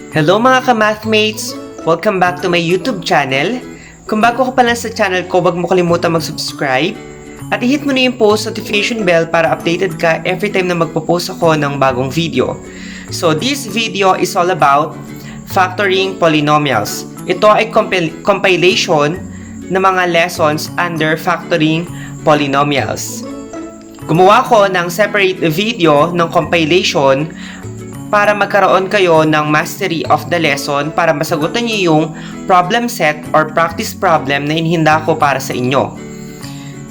Hello mga ka-mathmates! Welcome back to my YouTube channel. Kung bago ka pa lang sa channel ko, huwag mo kalimutan mag-subscribe at i-hit mo na yung post notification bell para updated ka every time na magpo-post ako ng bagong video. So this video is all about factoring polynomials. Ito ay compilation ng mga lessons under factoring polynomials. Gumawa ko ng separate video ng compilation para magkaroon kayo ng mastery of the lesson para masagutan niyo yung problem set or practice problem na inhinda ko para sa inyo.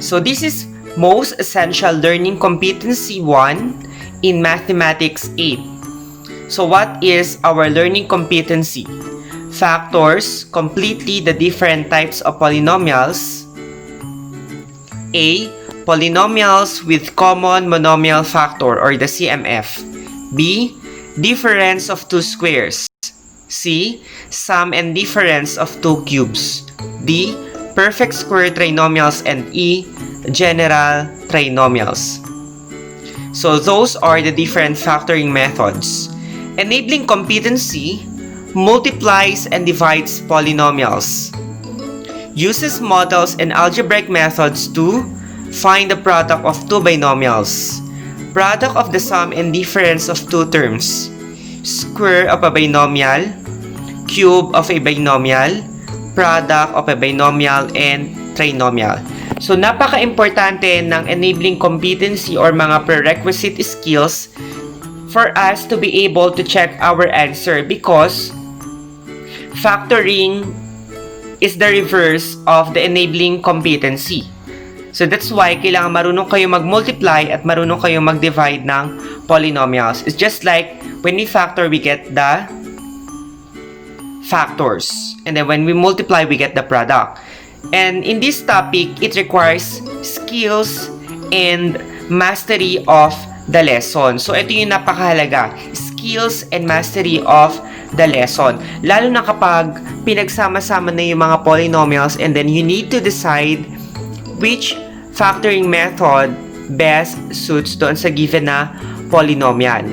So this is most essential learning competency 1 in Mathematics 8. So what is our learning competency? Factors completely the different types of polynomials. A. Polynomials with common monomial factor or the CMF. B. Difference of two squares. C. Sum and difference of two cubes. D. Perfect square trinomials. And E. General trinomials. So those are the different factoring methods. Enabling competency multiplies and divides polynomials. Uses models and algebraic methods to find the product of two binomials. Product of the sum and difference of two terms, square of a binomial, cube of a binomial, product of a binomial, and trinomial. So, napaka-importante ng enabling competency or mga prerequisite skills for us to be able to check our answer because factoring is the reverse of the enabling competency. So that's why kailangan marunong kayo mag-multiply at marunong kayo mag-divide ng polynomials. It's just like when we factor, we get the factors. And then when we multiply, we get the product. And in this topic, it requires skills and mastery of the lesson. So ito yung napakahalaga. Skills and mastery of the lesson. Lalo na kapag pinagsama-sama na yung mga polynomials and then you need to decide which factoring method best suits doon sa given na polynomial.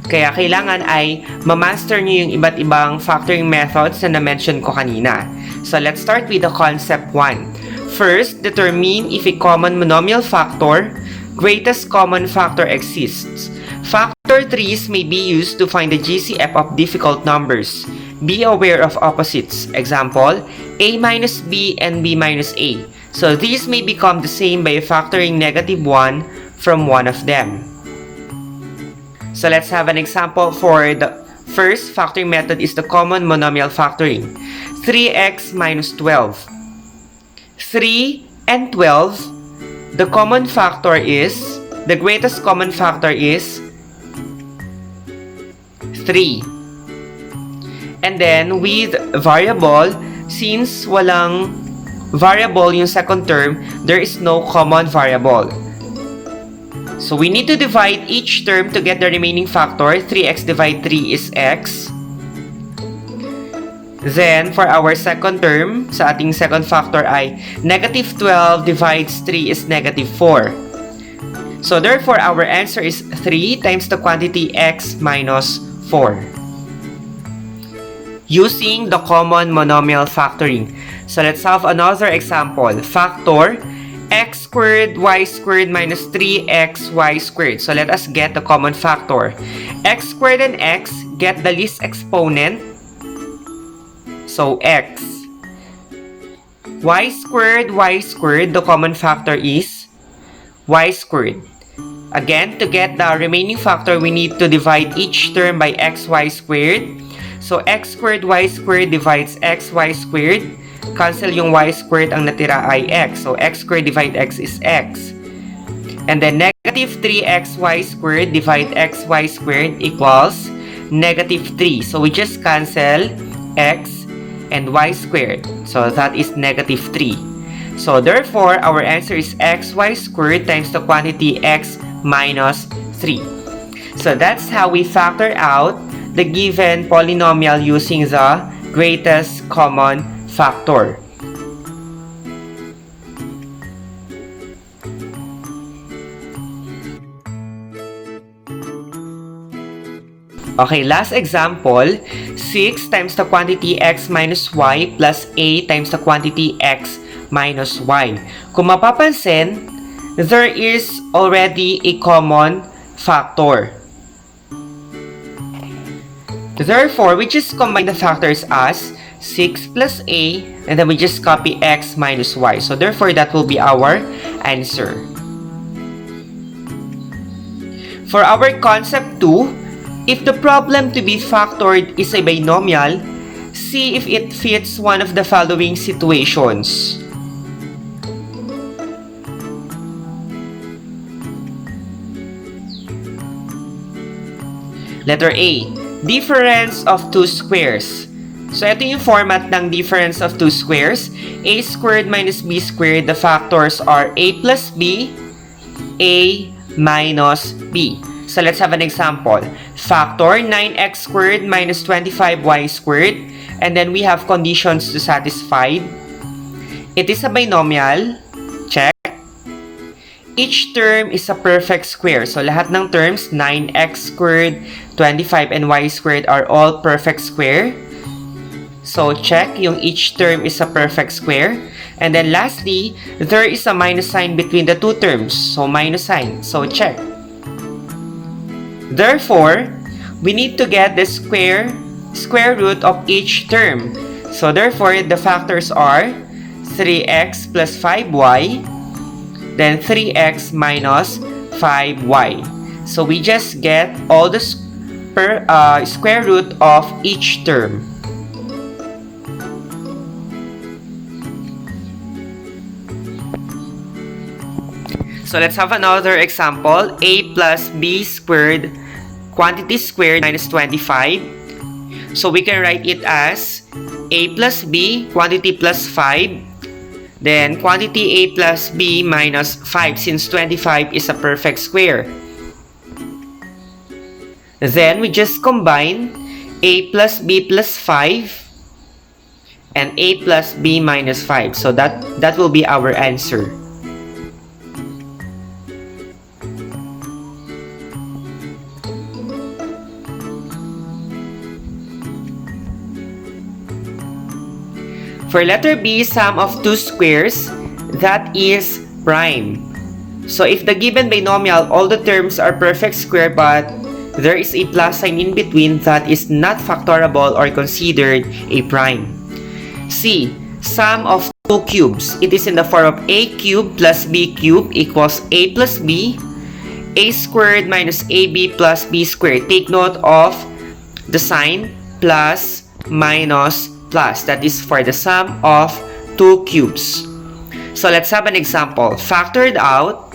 Kaya kailangan ay ma-master nyo yung iba't ibang factoring methods na na-mention ko kanina. So let's start with the concept 1. First, determine if a common monomial factor, greatest common factor exists. Factor trees may be used to find the GCF of difficult numbers. Be aware of opposites. Example, a minus b and b minus a. So these may become the same by factoring negative 1 from one of them. So let's have an example for the first factoring method is the common monomial factoring. 3x minus 12. 3 and 12, the common factor is, the greatest common factor is 3. And then with variable, since walang variable yung second term, there is no common variable. So we need to divide each term to get the remaining factor. 3x divide 3 is x. Then for our second term, sa ating second factor ay negative 12 divides 3 is negative 4. So therefore our answer is 3 times the quantity x minus 4. Using the common monomial factoring. So let's have another example. Factor x squared y squared minus 3xy squared. So let us get the common factor. X squared and x get the least exponent. So x. Y squared, the common factor is y squared. Again, to get the remaining factor, we need to divide each term by xy squared. So x squared y squared divides xy squared. Cancel yung y squared, ang natira ay x. So x squared divide x is x. And then negative 3xy squared divide xy squared equals negative 3. So we just cancel x and y squared. So that is negative 3. So therefore, our answer is xy squared times the quantity x minus 3. So that's how we factor out the given polynomial using the greatest common factor. Okay, last example, 6 times the quantity x minus y plus a times the quantity x minus y. Kung mapapansin, there is already a common factor. Therefore, we just combine the factors as 6 plus a, and then we just copy x minus y. So therefore, that will be our answer. For our concept 2, if the problem to be factored is a binomial, see if it fits one of the following situations. Letter A, difference of two squares. So ito yung format ng difference of two squares. A squared minus b squared, the factors are a plus b, a minus b. So let's have an example. Factor 9x squared minus 25y squared. And then we have conditions to satisfy. It is a binomial. Check. Each term is a perfect square. So lahat ng terms, 9x squared, 25, and y squared are all perfect square. So check yung each term is a perfect square. And then lastly, there is a minus sign between the two terms. So minus sign. So check. Therefore, we need to get the square root of each term. So therefore, the factors are 3x plus 5y, then 3x minus 5y. So we just get all the square root of each term. So let's have another example. A plus b squared, quantity squared minus 25. So we can write it as a plus b, quantity plus 5. Then quantity a plus b minus 5, since 25 is a perfect square. Then we just combine a plus b plus 5 and a plus b minus 5. So that will be our answer. For letter B, sum of two squares, that is prime. So if the given binomial, all the terms are perfect square but there is a plus sign in between, that is not factorable or considered a prime. C, sum of two cubes. It is in the form of a cubed plus b cubed equals a plus b, a squared minus ab plus b squared. Take note of the sign plus, minus, plus. That is for the sum of two cubes. So let's have an example. Factored out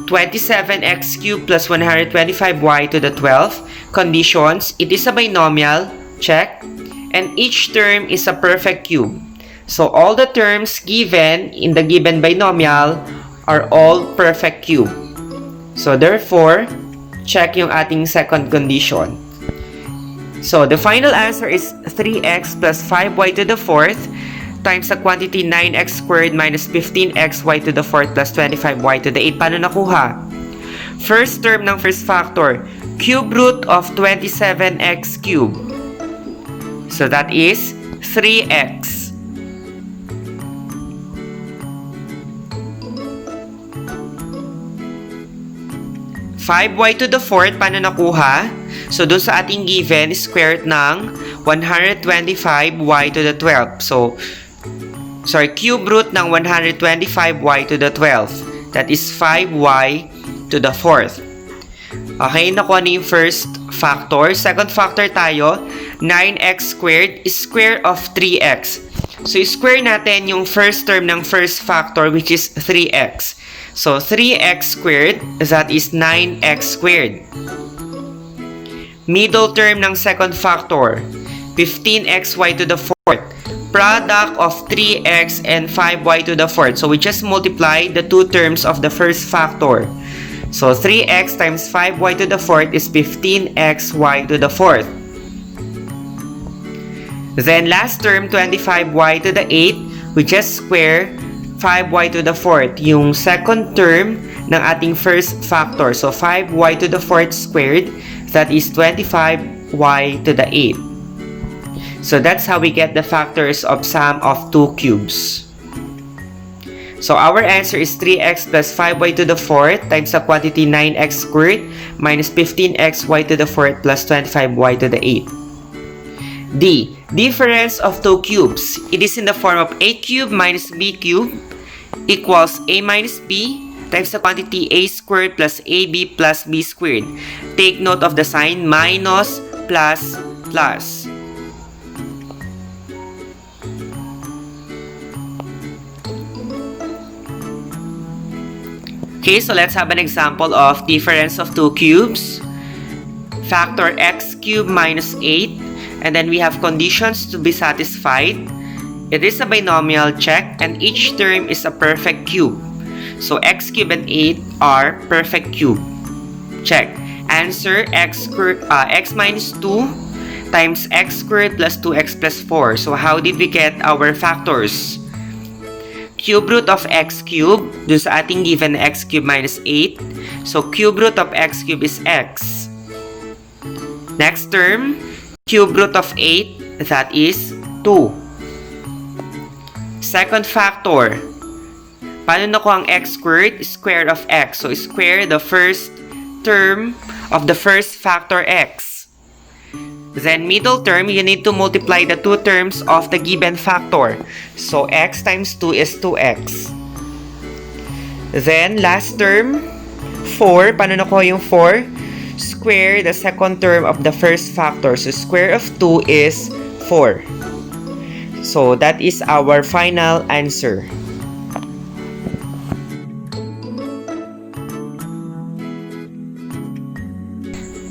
27x cubed plus 125y to the 12. Conditions, it is a binomial. Check. And each term is a perfect cube. So all the terms given in the given binomial are all perfect cube. So therefore, check yung ating second condition. So the final answer is 3x plus 5y to the 4th times the quantity 9x squared minus 15xy to the 4th plus 25y to the 8. Paano nakuha? First term ng first factor, cube root of 27x cubed. So that is 3x. y to the 4th, paano nakuha? So, dun sa ating given, square root ng 125y to the 12. So, cube root ng 125y to the 12. That is 5y to the 4th. Okay, nakuha na yung first factor. Second factor tayo, 9x squared is square of 3x. So, square natin yung first term ng first factor, which is 3x. So, 3x squared, that is 9x squared. Middle term ng second factor, 15xy to the 4th. Product of 3x and 5y to the 4th. So, we just multiply the two terms of the first factor. So, 3x times 5y to the 4th is 15xy to the 4th. Then, last term, 25y to the 8th, we just square 5y to the 4th, yung second term ng ating first factor. So, 5y to the 4th squared, that is 25 y to the 8th. So that's how we get the factors of sum of two cubes. So our answer is 3x plus 5y to the 4th times the quantity 9x squared minus 15xy to the 4th plus 25y to the 8th. D. Difference of two cubes. It is in the form of a cubed minus b cubed equals a minus b times the quantity a squared plus ab plus b squared. Take note of the sign minus plus plus. Okay, so let's have an example of difference of two cubes. Factor x cubed minus 8, and then we have conditions to be satisfied. It is a binomial, check, and each term is a perfect cube. So x cubed and 8 are perfect cube. Check. Answer x minus 2 times x squared plus 2x plus 4. So how did we get our factors? Cube root of x cube, dun sa ating given x cube minus 8. So cube root of x cube is x. Next term, cube root of 8, that is 2. Second factor, paano nakuha ang x squared? Square of x. So square the first term of the first factor x. Then middle term, you need to multiply the two terms of the given factor. So x times 2 is 2x. Then last term, 4. Paano nakuha yung 4? Square the second term of the first factor. So square of 2 is 4. So that is our final answer.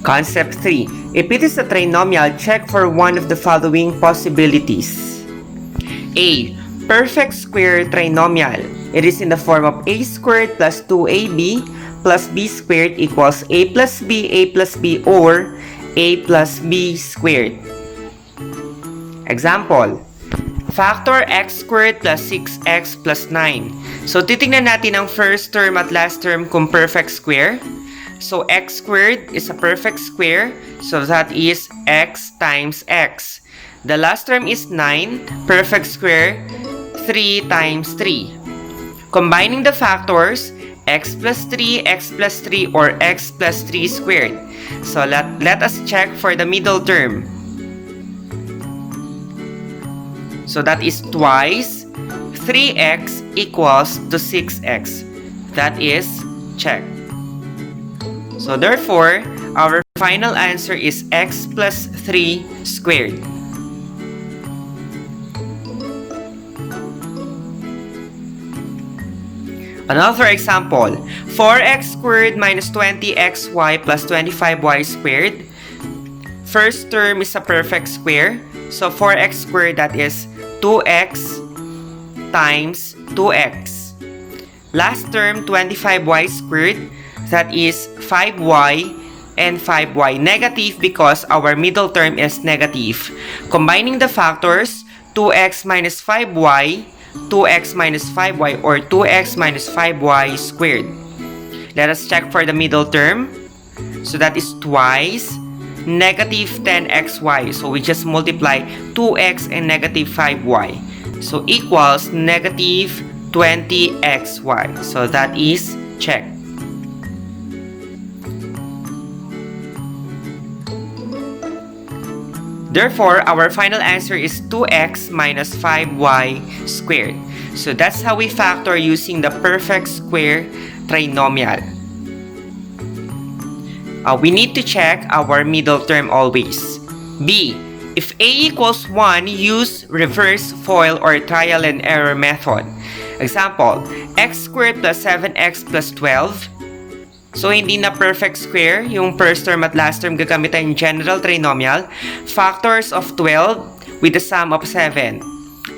Concept 3. If it is a trinomial, check for one of the following possibilities. A. Perfect square trinomial. It is in the form of a squared plus 2ab plus b squared equals a plus b, or a plus b squared. Example. Factor x squared plus 6x plus 9. So titingnan natin ang first term at last term kung perfect square. So x squared is a perfect square, so that is x times x. The last term is 9, perfect square, 3 times 3. Combining the factors, x plus 3, or x plus 3 squared. So let us check for the middle term. So that is twice 3x equals to 6x. That is check. So therefore, our final answer is x plus 3 squared. Another example, 4x squared minus 20xy plus 25y squared. First term is a perfect square. So 4x squared, that is 2x times 2x. Last term, 25y squared. That is 5y and 5y. Negative because our middle term is negative. Combining the factors, 2x minus 5y, 2x minus 5y, or 2x minus 5y squared. Let us check for the middle term. So that is twice negative 10xy. So we just multiply 2x and negative 5y. So equals negative 20xy. So that is check. Therefore, our final answer is 2x minus 5y squared. So that's how we factor using the perfect square trinomial. We need to check our middle term always. B. If a equals 1, use reverse, FOIL, or trial and error method. Example, x squared plus 7x plus 12. So, hindi na perfect square. Yung first term at last term gagamit tayong general trinomial. Factors of 12 with the sum of 7.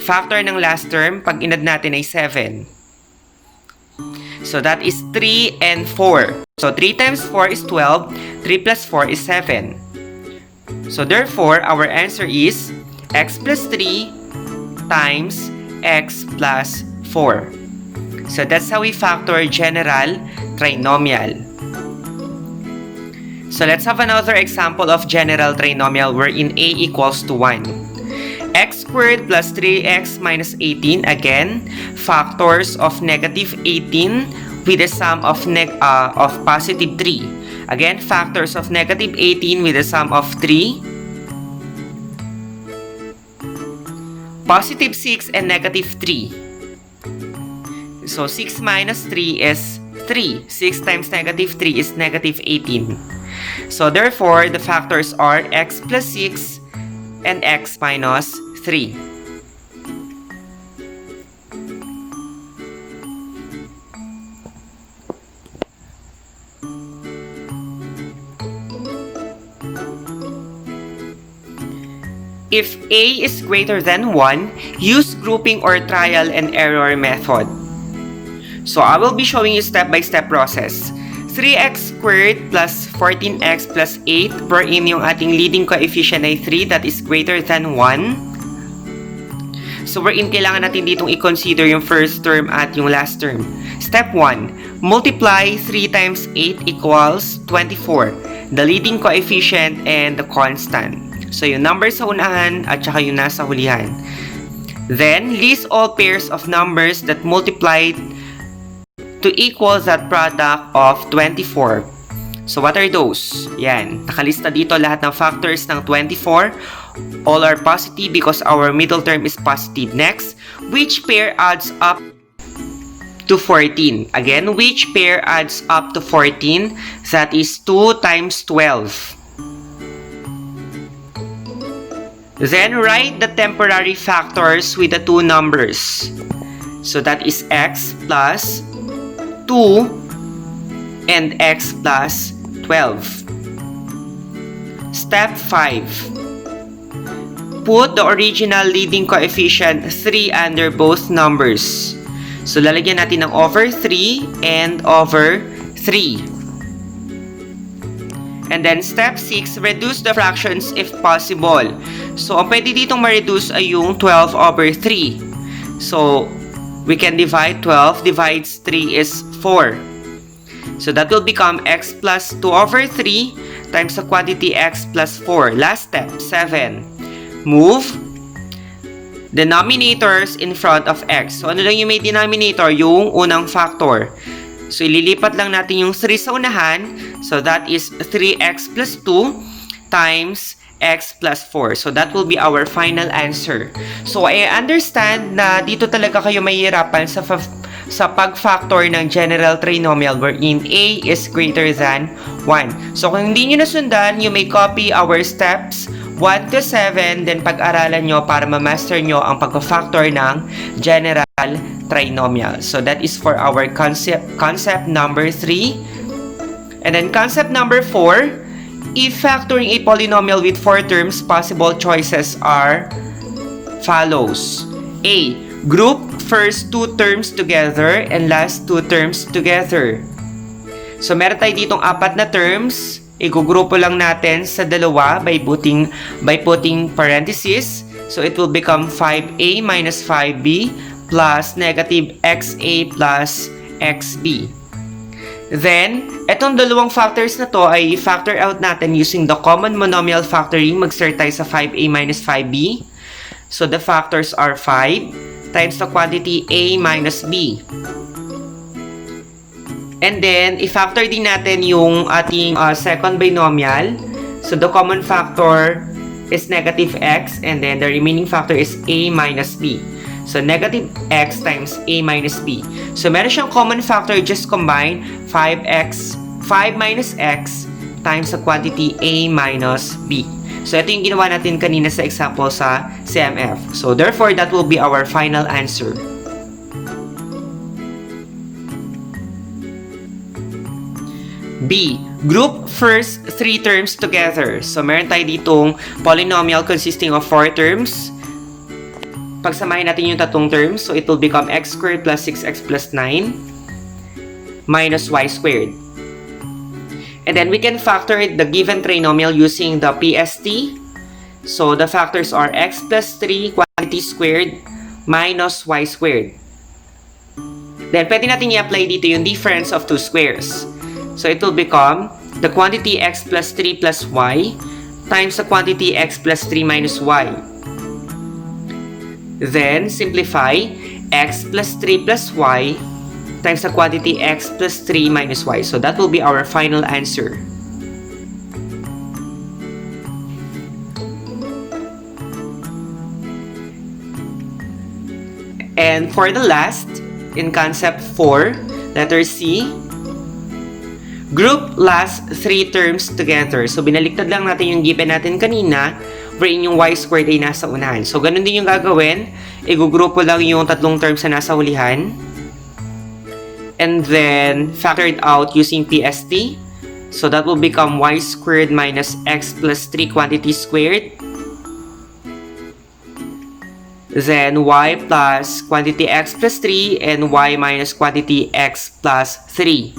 Factor ng last term, pag inad natin ay 7. So, that is 3 and 4. So, 3 times 4 is 12. 3 plus 4 is 7. So, therefore, our answer is x plus 3 times x plus 4. So, that's how we factor general trinomial. So let's have another example of general trinomial wherein a equals to 1. X squared plus 3x minus 18, again, factors of negative 18 with a sum of positive 3. Again, factors of negative 18 with a sum of 3. Positive 6 and negative 3. So 6 minus 3 is 3. 6 times negative 3 is negative 18. So therefore, the factors are x plus 6 and x minus 3. If a is greater than 1, use grouping or trial and error method. So I will be showing you step-by-step process. 3x squared plus 14x plus 8 wherein yung ating leading coefficient ay 3 that is greater than 1. So wherein kailangan natin ditong i-consider yung first term at yung last term. Step 1. Multiply 3 times 8 equals 24. The leading coefficient and the constant. So yung number sa unahan at saka yung nasa hulihan. Then, list all pairs of numbers that multiplied to equal that product of 24. So what are those? Yan. Nakalista dito lahat ng factors ng 24. All are positive because our middle term is positive. Next, which pair adds up to 14? Again, which pair adds up to 14? That is 2 times 12. Then, write the temporary factors with the two numbers. So, that is x plus 2 and x plus 12. Step 5. Put the original leading coefficient 3 under both numbers. So, lalagyan natin ng over 3 and over 3. And then, step 6, reduce the fractions if possible. So, ang pwede ditong ma-reduce ay yung 12 over 3. So, we can divide 12 divides 3 is 4. So, that will become x plus 2 over 3 times the quantity x plus 4. Last step, 7. Move denominators in front of x. So, ano lang yung may denominator? Yung unang factor. So, ililipat lang natin yung 3 sa unahan. So, that is 3x plus 2 times x plus 4. So, that will be our final answer. So, I understand na dito talaga kayo mahihirapan sa pag-factor ng general trinomial wherein a is greater than 1. So, kung hindi nyo nasundan, you may copy our steps 1 to 7, then pag-aralan nyo para ma-master nyo ang pag-factor ng general trinomial. So, that is for our concept number 3. And then, concept number 4, if factoring a polynomial with 4 terms, possible choices are follows. A. Group first 2 terms together and last 2 terms together. So, meron tayo ditong 4 na terms. Igugrupo lang natin sa dalawa by putting parentheses. So, it will become 5a minus 5b plus negative xa plus xb. Then, etong dalawang factors na to ay factor out natin using the common monomial factoring. Mag-start tayo sa 5a minus 5b. So, the factors are 5 times the quantity a minus b. And then, i-factor din natin yung ating second binomial. So, the common factor is negative x and then the remaining factor is a minus b. So, negative x times a minus b. So, meron siyang common factor, just combine 5 minus x times the quantity a minus b. So, ito yung ginawa natin kanina sa example sa CMF. So, therefore, that will be our final answer. B. Group first 3 terms together. So, meron tayo ditong polynomial consisting of 4 terms. Pagsamahin natin yung tatlong terms, so it will become x squared plus 6x plus 9 minus y squared. And then, we can factor the given trinomial using the PST. So, the factors are x plus 3 quantity squared minus y squared. Then, pwede natin i-apply dito yung difference of 2 squares. So, it will become the quantity x plus 3 plus y times the quantity x plus 3 minus y. Then, simplify x plus 3 plus y times the quantity x plus 3 minus y. So that will be our final answer. And for the last, in concept 4, letter C, group last 3 terms together. So binaliktad lang natin yung given natin kanina, wherein yung y squared ay nasa unahan. So ganun din yung gagawin, igugrupo lang yung tatlong terms na nasa hulihan. And then, factor it out using PST. So that will become y squared minus x plus 3 quantity squared. Then, y plus quantity x plus 3 and y minus quantity x plus 3.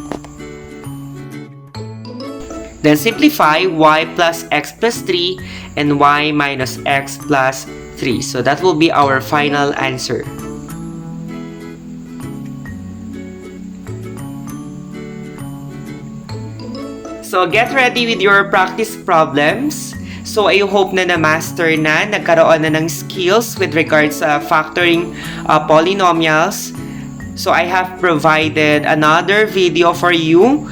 Then, simplify y plus x plus 3 and y minus x plus 3. So, that will be our final answer. So, get ready with your practice problems. So, I hope na na-master na, nagkaroon na ng skills with regards sa factoring polynomials. So, I have provided another video for you.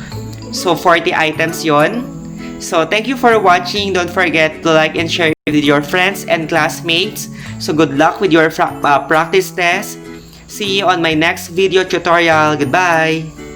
So, 40 items yon. So, thank you for watching. Don't forget to like and share with your friends and classmates. So, good luck with your practice test. See you on my next video tutorial. Goodbye!